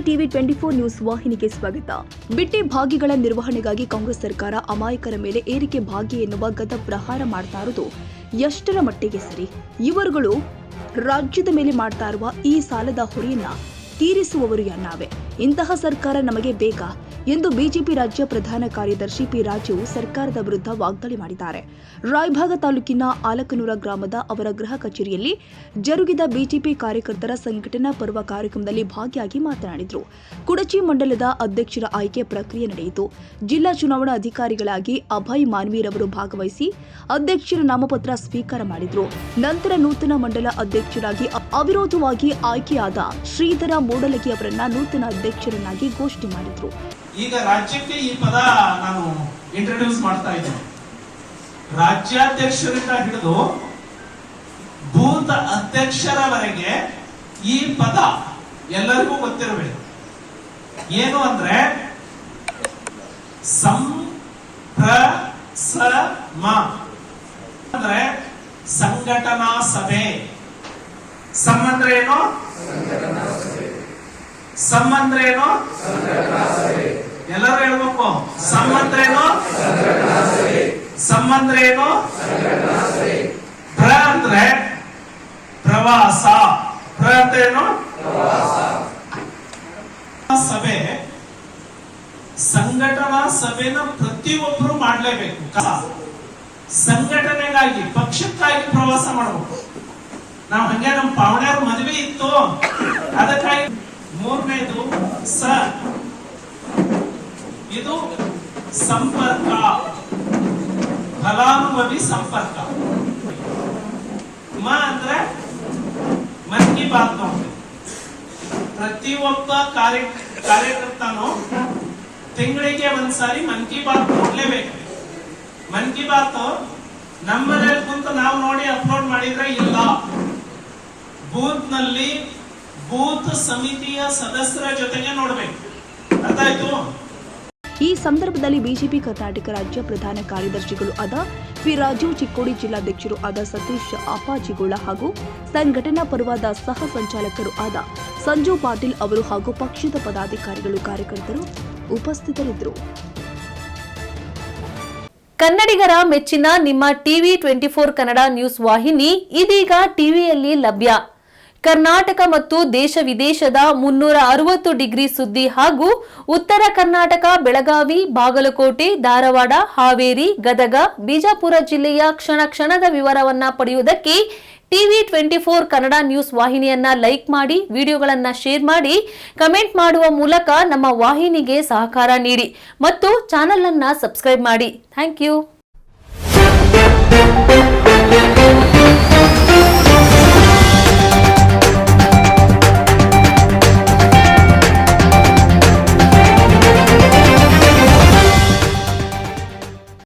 TV 24 news ವಾಹಿನಿಗೆ ಸ್ವಾಗತ. ಬಿಟ್ಟಿ ಭಾಗಿಗಳ ನಿರ್ವಹಣೆಗಾಗಿ ಕಾಂಗ್ರೆಸ್ ಸರ್ಕಾರ ಅಮಾಯಕರ ಮೇಲೆ ಏರಿಕೆ ಭಾಗ್ಯ ಎನ್ನುವ ಗದ ಪ್ರಹಾರ ಮಾಡ್ತಾ ಇರೋದು ಎಷ್ಟರ ಮಟ್ಟಿಗೆ ಸರಿ? ಇವರುಗಳು ರಾಜ್ಯದ ಮೇಲೆ ಮಾಡ್ತಾ ಇರುವ ಈ ಸಾಲದ ಹೊರೆಯನ್ನ ತೀರಿಸುವವರು ನಾವೇ. ಇಂತಹ ಸರ್ಕಾರ ನಮಗೆ ಬೇಕಾ ಎಂದು ಬಿಜೆಪಿ ರಾಜ್ಯ ಪ್ರಧಾನ ಕಾರ್ಯದರ್ಶಿ ಪಿ ರಾಜು ಸರ್ಕಾರದ ವಿರುದ್ಧ ವಾಗ್ದಾಳಿ ಮಾಡಿದ್ದಾರೆ. ರಾಯಭಾಗ ತಾಲೂಕಿನ ಆಲಕನೂರ ಗ್ರಾಮದ ಅವರ ಗೃಹ ಕಚೇರಿಯಲ್ಲಿ ಜರುಗಿದ ಬಿಜೆಪಿ ಕಾರ್ಯಕರ್ತರ ಸಂಘಟನಾ ಪರ್ವ ಕಾರ್ಯಕ್ರಮದಲ್ಲಿ ಭಾಗಿಯಾಗಿ ಮಾತನಾಡಿದರು. ಕುಡಚಿ ಮಂಡಲದ ಅಧ್ಯಕ್ಷರ ಆಯ್ಕೆ ಪ್ರಕ್ರಿಯೆ ನಡೆಯಿತು. ಜಿಲ್ಲಾ ಚುನಾವಣಾ ಅಧಿಕಾರಿಗಳಾಗಿ ಅಭಯ್ ಮಾನ್ವೀರವರು ಭಾಗವಹಿಸಿ ಅಧ್ಯಕ್ಷರ ನಾಮಪತ್ರ ಸ್ವೀಕಾರ ಮಾಡಿದರು. ನಂತರ ನೂತನ ಮಂಡಲ ಅಧ್ಯಕ್ಷರಾಗಿ ಅವಿರೋಧವಾಗಿ ಆಯ್ಕೆಯಾದ ಶ್ರೀಧರ ಮೂಡಲಗಿ ಅವರನ್ನ ನೂತನ ಅಧ್ಯಕ್ಷರನ್ನಾಗಿ ಘೋಷಣೆ ಮಾಡಿದರು. ಈಗ ರಾಜ್ಯಕ್ಕೆ ಈ ಪದ ನಾನು ಇಂಟ್ರೊಡ್ಯೂಸ್ ಮಾಡ್ತಾ ಇದ್ದೇನೆ. ರಾಜ್ಯಾಧ್ಯಕ್ಷರಿಂದ ಹಿಡಿದು ಬೂತ್ ಅಧ್ಯಕ್ಷರವರೆಗೆ ಈ ಪದ ಎಲ್ಲರಿಗೂ ಗೊತ್ತಿರಬೇಕು. ಏನು ಅಂದ್ರೆ ಸಂಪ್ರಸಮ ಅಂದ್ರೆ ಸಂಘಟನಾ ಸಭೆ. ಸಂಬಂಧ ಏನು? ಸಂಬಂಧ ಏನು? ಎಲ್ಲರೂ ಹೇಳ್ಬೇಕು. ಸಂಬಂಧ ಏನು? ಸಂಬಂಧ ಏನು? ಪ್ರ ಅಂದ್ರೆ ಪ್ರವಾಸ. ಪ್ರ ಅಂತ ಏನು? ಸಭೆ. ಸಂಘಟನಾ ಸಭೆನ ಪ್ರತಿಯೊಬ್ಬರು ಮಾಡ್ಲೇಬೇಕು. ಸಂಘಟನೆಗಾಗಿ ಪಕ್ಷಕ್ಕಾಗಿ ಪ್ರವಾಸ ಮಾಡಬೇಕು. ನಾವು ಹಂಗೆ ನಮ್ಮ ಪಾವಣ್ಯರ ಮದುವೆ ಇತ್ತು, ಅದಕ್ಕಾಗಿ. ಮೂರನೇದು ಇದು ಸಂಪರ್ಕ, ಫಲಾನುಭವಿ ಸಂಪರ್ಕ. ಮ ಅಂದ್ರೆ ಮನ್ ಕಿ ಬಾತ್. ಪ್ರತಿಯೊಬ್ಬ ಕಾರ್ಯಕರ್ತನು ತಿಂಗಳಿಗೆ ಒಂದ್ಸಾರಿ ಮನ್ ಕಿ ಬಾತ್ ನೋಡ್ಲೇಬೇಕು. ಮನ್ ಕಿ ಬಾತ್ ನಮ್ಮನೇಲಿ ಕುಂತು ನಾವು ನೋಡಿ ಅಪ್ಲೋಡ್ ಮಾಡಿದ್ರೆ ಇಲ್ಲ, ಬೂತ್ ನಲ್ಲಿ ಬೂತ್ ಸಮಿತಿಯ ಸದಸ್ಯರ ಜೊತೆಗೆ ನೋಡ್ಬೇಕು. ಅರ್ಥ ಆಯ್ತು? ಈ ಸಂದರ್ಭದಲ್ಲಿ ಬಿಜೆಪಿ ಕರ್ನಾಟಕ ರಾಜ್ಯ ಪ್ರಧಾನ ಕಾರ್ಯದರ್ಶಿಗಳು ಆದ ಪಿ ರಾಜು, ಚಿಕ್ಕೋಡಿ ಜಿಲ್ಲಾಧ್ಯಕ್ಷರು ಆದ ಸತೀಶ್ ಅಪ್ಪಾಜಿಗೋಳ ಹಾಗೂ ಸಂಘಟನಾ ಪರ್ವದ ಸಹ ಸಂಚಾಲಕರು ಆದ ಸಂಜು ಪಾಟೀಲ್ ಅವರು ಹಾಗೂ ಪಕ್ಷದ ಪದಾಧಿಕಾರಿಗಳು, ಕಾರ್ಯಕರ್ತರು ಉಪಸ್ಥಿತರಿದ್ದರು. ಕನ್ನಡಿಗರ ಮೆಚ್ಚಿನ ನಿಮ್ಮ ಟಿವಿ 24 ಕನ್ನಡ ನ್ಯೂಸ್ ವಾಹಿನಿ ಇದೀಗ ಟಿವಿಯಲ್ಲಿ ಲಭ್ಯ. ಕರ್ನಾಟಕ ಮತ್ತು ದೇಶ ವಿದೇಶದ 360 ಡಿಗ್ರಿ ಸುದ್ದಿ ಹಾಗೂ ಉತ್ತರ ಕರ್ನಾಟಕ, ಬೆಳಗಾವಿ, ಬಾಗಲಕೋಟೆ, ಧಾರವಾಡ, ಹಾವೇರಿ, ಗದಗ, ಬಿಜಾಪುರ ಜಿಲ್ಲೆಯ ಕ್ಷಣ ಕ್ಷಣದ ವಿವರವನ್ನ ಪಡೆಯುವುದಕ್ಕೆ ಟಿವಿ 24 ಕನ್ನಡ ನ್ಯೂಸ್ ವಾಹಿನಿಯನ್ನ ಲೈಕ್ ಮಾಡಿ, ವಿಡಿಯೋಗಳನ್ನ ಶೇರ್ ಮಾಡಿ, ಕಮೆಂಟ್ ಮಾಡುವ ಮೂಲಕ ನಮ್ಮ ವಾಹಿನಿಗೆ ಸಹಕಾರ ನೀಡಿ ಮತ್ತು ಚಾನೆಲ್ ಅನ್ನ ಸಬ್ಸ್ಕ್ರೈಬ್ ಮಾಡಿ. Thank you.